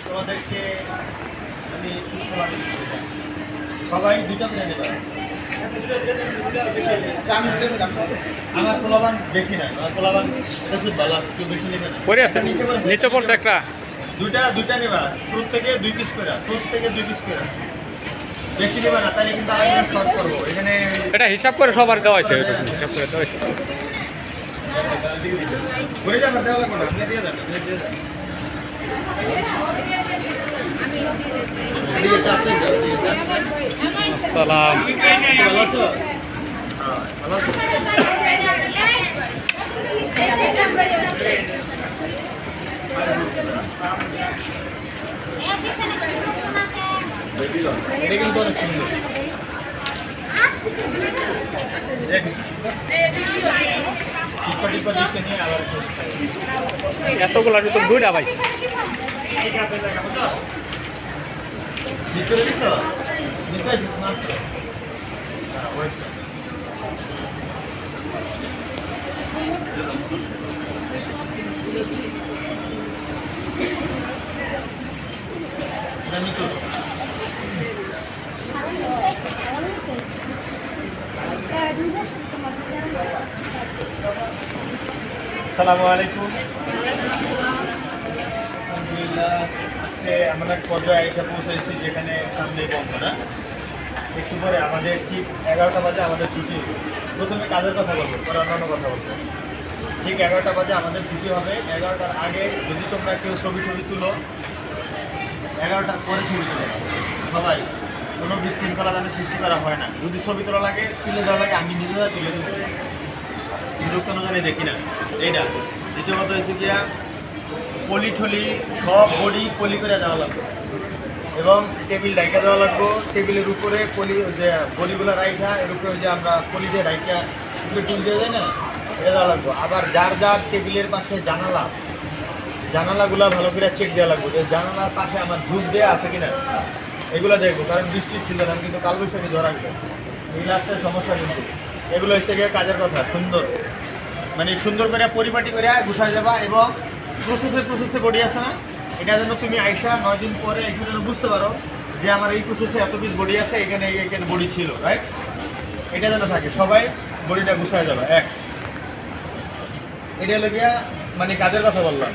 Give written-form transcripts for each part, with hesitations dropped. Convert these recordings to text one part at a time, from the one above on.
তোমাদেরকে আমি সবাই দুটো কিনে নেবে। আমার পোলাবান বেশি নাই, আমার পোলাবান খুব ভালো আছে, কেউ বেশি নেবে পরে আছে নিচে পড়ছে একটা দুইটা নেবা, প্রত্যেকে 2 পিস করে, প্রত্যেকে 2 পিস করে, বেশি নেবা না, তাহলে কিন্তু আরেকটা শর্ট করবো এখানে। এটা হিসাব করে সবার দেওয়া হয়েছে, হিসাব করে দেওয়া হয়েছে। ঘুরে যাবার দেওয়া লাগবে না, আপনি দিয়ে যাবেন, দিয়ে যাবেন। সালাম। ভালো আছো? ভালো আছো? এটা কিন্তু অনেক সুন্দর। টিপা দিচ্ছে নিয়ে আবার এতগুলো তো দুইটা পাইছি। ভিতরে দিচ্ছ? ভিতরে দিচ্ছ মাত্র। আসসালামু আলাইকুম। আলহামদুলিল্লাহ, আজকে আমরা এক পর্যায়ে এসে পৌঁছেছি যেখানে সামনে বন্ধ না, একটু পরে আমাদের ঠিক 11টা বাজে আমাদের ছুটি। প্রথমে কাজের কথা বলবো, পরে অন্যান্য কথা বলবো। ঠিক 11টা বাজে আমাদের ছুটি হবে। 11টার আগে যদি তোমরা কেউ ছবি তুলো, 11টার পরে ছবি তুলে সবাই, কোনো বিশৃঙ্খলা যেন সৃষ্টি করা হয় না। যদি ছবি তোলা লাগে, তুলে দেওয়া লাগে, আমি নিজেরা তুলে দেবো, বিরক্ত জানি দেখি না। এইটা দ্বিতীয়ত হচ্ছে গিয়া পলি ঠলি সব বডি পলি করে দেওয়া লাগবে এবং টেবিল রাইখা দেওয়া লাগবে। টেবিলের উপরে পলি যে বডিগুলো রাইখা, এর উপরে যে আমরা পলি দিয়ে রাইখা উপরে টুল দিয়ে দেয় না, এটা দেওয়া লাগবে। আবার যার টেবিলের পাশে জানালাগুলো ভালো করে চেক দেওয়া লাগবে, যে জানালার পাশে আমার ধূপ দেওয়া আছে কিনা এগুলো দেখবো, কারণ বৃষ্টির সিজন, আমি কিন্তু কালবৈশাখী ঝড় আসবে, এই রাস্তায় সমস্যা। কিন্তু এগুলো হচ্ছে গিয়ে কাজের কথা, সুন্দর মানে সুন্দর করে পরিপাটি করে গুছায় যাবা। এবং প্রসেসে বডি আছে না, এটা যেন তুমি আইসা 9 দিন পরে এসে যেন বুঝতে পারো যে আমার এই প্রসেসে এত পিস বডি আছে, এখানে বডি ছিল, রাইট? এটা যেন থাকে, সবাই বডিটা গুছায় যাবে। এটা হলো গিয়া মানে কাজের কথা বললাম।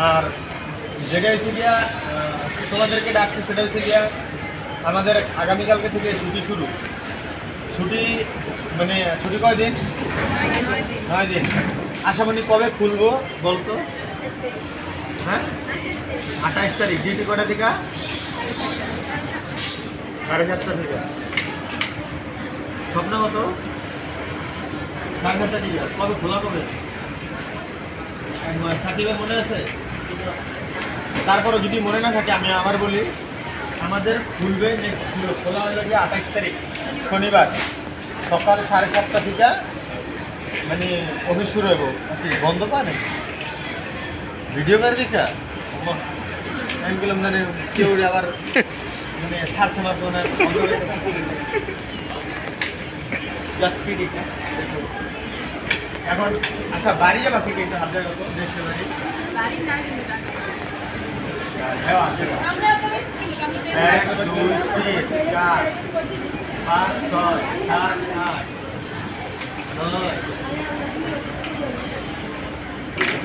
আর যেটা হচ্ছে গিয়া তোমাদেরকে ডাকছে, সেটা হচ্ছে গিয়া আমাদের আগামীকালকে থেকে ছুটি শুরু। মানে ছুটি কয়দিন? 9 দিন। আশামণি কবে খুলবো বলতো? হ্যাঁ, 28 তারিখ। ডিউটি কটা থেকে? 7:30 থেকে। স্বপ্ন কত? 7:30 থেকে। কবে খোলা কবে? সার্টিফিকেট মনে আছে? তারপরে যদি মনে না থাকে আমি আবার বলি, আমাদের খুলবে খোলা হলো গিয়ে 28 তারিখ শনিবার সকাল 7:30 থেকে, মানে অফিস শুরু হবো। বন্ধ পা নাকি ভিডিও করে দেখা আমি বললাম, মানে কেউ আবার মানে সারছে মারছে না। এখন আচ্ছা, বাড়ি যাবা থেকে একটু হাত জায়গা দেখতে পারি। 1 2 3 4 5 6 7 8 9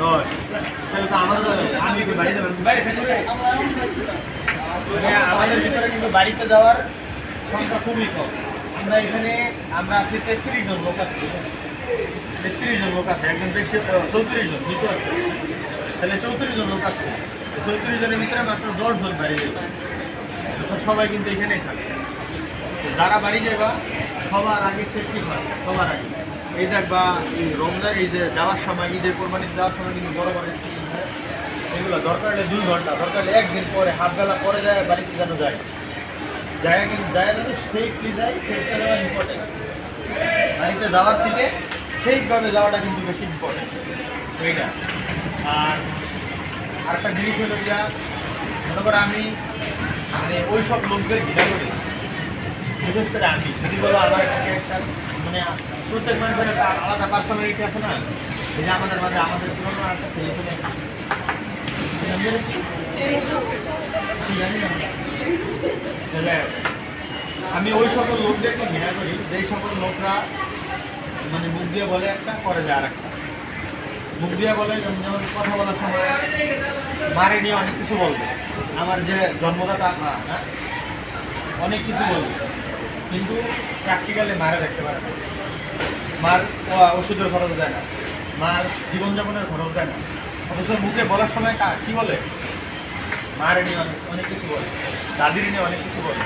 10। তাহলে তো আমাদের আমি একটু বাড়ি যাবেন, বাইরে ফেলে আমাদের ভিতরে কিন্তু বাড়িতে যাওয়ার সংখ্যা খুবই কম। আমরা এখানে আছি 33 জন লোক আছে, 33 জন লোক আছে, একজন বেশি 34 জন ভিতরে, তাহলে 34 জন লোক আছে। 34 জনের ভিতরে মাত্র 10 জন বাড়ি যাবে, সবাই কিন্তু এখানেই থাকে। যারা বাড়ি যাবা সবার আগে সেফটি হয়, সবার আগে। এই দেখবা এই রমজান, এই যে যাওয়ার সময়, ঈদের কোরবানির যাওয়ার সময় কিন্তু বড় বড় এগুলো দরকার হলে 2 ঘন্টা, দরকার হলে 1 দিন পরে, হাফ বেলা পরে যায় বাড়িতে যেন যায়, কিন্তু যেন সেফলি যায়। সেফটা যাওয়া ইম্পর্টেন্ট, বাড়িতে যাওয়ার থেকে সেইভাবে যাওয়াটা কিন্তু বেশি ইম্পর্টেন্ট এইটা। আর আরেকটা জিনিস হলো যা, মনে করো আমি মানে ওই সব লোকদের ঘৃণা করি, বিশেষ করে আমি যদি বলো আমার একটা মানে প্রত্যেক মানুষের একটা আলাদা পার্সোনালিটি আছে না, এই যে আমাদের মাঝে আমাদের পুরনো আছে, নামের কি? আমি জানি না। তাহলে আমি ওই সকল লোকদেরকে ঘৃণা করি যেই সকল লোকরা মানে মুখ দিয়ে বলে একটা করে যায় আর একটা। মুখ দিয়ে বলে যেমন কথা বলার সময় মারে নিয়ে অনেক কিছু বলবে, আমার যে জন্মদাতা মা, হ্যাঁ, অনেক কিছু বলবে, কিন্তু প্র্যাকটিক্যালি মারে দেখতে পারে না। মার ওষুধের খরচ দেয় না, মার জীবনযাপনের খরচ দেয় না, অথচ মুখে বলার সময় কী বলে, মারে নিয়ে অনেক অনেক কিছু বলে, দাদির নিয়ে অনেক কিছু বলে,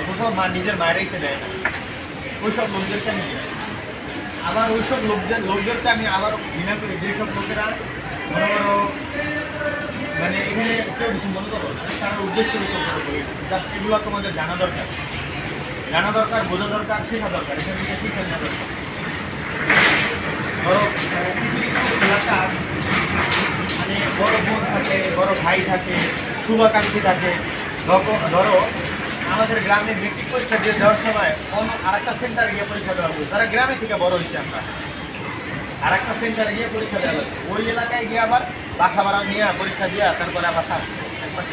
অথচ মা নিজের মায়ের এসে দেয় না। ওইসব লোকদেরকে আমি আবার ওইসব লোকদেরকে আমি আবারও ঘৃণা করি যেসব লোকেরা বড় বড় মানে এখানে কেউ কিছু মনে করো না, তার উদ্দেশ্য জাস্ট এগুলো তোমাদের জানা দরকার, বোঝা দরকার, শেখা দরকার, এখান থেকে শিক্ষা নেওয়া দরকার। ধরো কিছু কিছু এলাকা মানে বড় বোন থাকে, বড় ভাই থাকে, শুভাকাঙ্ক্ষী থাকে। ধরো আমাদের গ্রামে মেট্রিক পরীক্ষা দিয়ে দেওয়ার সময় আরেকটা সেন্টারে গিয়ে পরীক্ষা দেওয়া হবে, তারা গ্রামে থেকে বড় হয়েছে, আমরা আরেকটা সেন্টারে গিয়ে পরীক্ষা দেওয়া হবে, ওই এলাকায় গিয়ে আবার বাসা ভাড়া নিয়ে পরীক্ষা দিয়ে তারপরে আবার একবার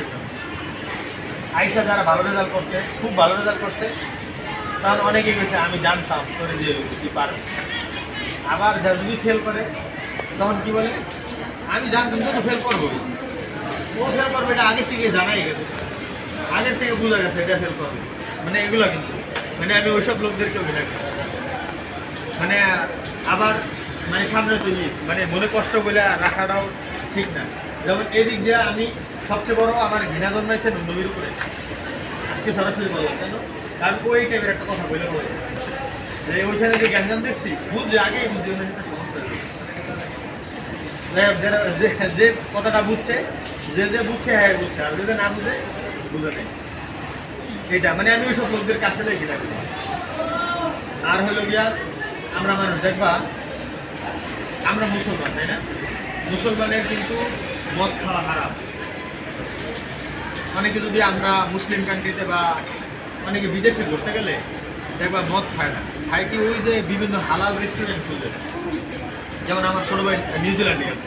আইসা যারা ভালো রেজাল্ট করছে, খুব ভালো রেজাল্ট করছে, তখন অনেকে গেছে আমি জানতাম করে দিয়ে কি পারবে। আবার যা যদি ফেল করে তখন কি বলে, আমি জানতাম তো ফেল করবো, ও ফেল করবে এটা আগের থেকে জানাই গেছে, আগের থেকে বোঝা গেছে এটা ফেল করবে। মানে এগুলো কিন্তু মানে আমি ওইসব লোকদেরকেও ঘৃণা করি। মানে আবার মানে সামনে তৈরি মানে মনে কষ্ট বলে রাখাটাও ঠিক না। যেমন এই দিক দিয়ে আমি সবচেয়ে বড় আমার ঘৃণা জন্মাইছে নবীর উপরে, আজকে সরাসরি বললাম কেন, কারণ ওই টাইপের একটা কথা বলে বলে যে ওইখানে যে গ্যাঞ্জাম দেখছি বুঝছে আগেই বুঝছি ওখানে একটা সমস্যা যে কথাটা বুঝছে, যে বুঝছে হ্যাঁ বুঝছে, আর যে না বুঝে বুঝে নেই। এটা মানে আমি ওইসব লোকদের কাছে লেগে থাকি। আর হলো গিয়া আমরা মানুষ দেখবা আমরা মুসলমান, তাই না? মুসলমানের কিন্তু মদ খাওয়া হারাম। অনেকে যদি আমরা মুসলিম কান্ট্রিতে বা অনেকে বিদেশে ঘুরতে গেলে দেখবা মদ খায় না, খায় কি ওই যে বিভিন্ন হালাল রেস্টুরেন্ট খুঁজে। যেমন আমার ছোটো ভাই নিউজিল্যান্ডে গেছে,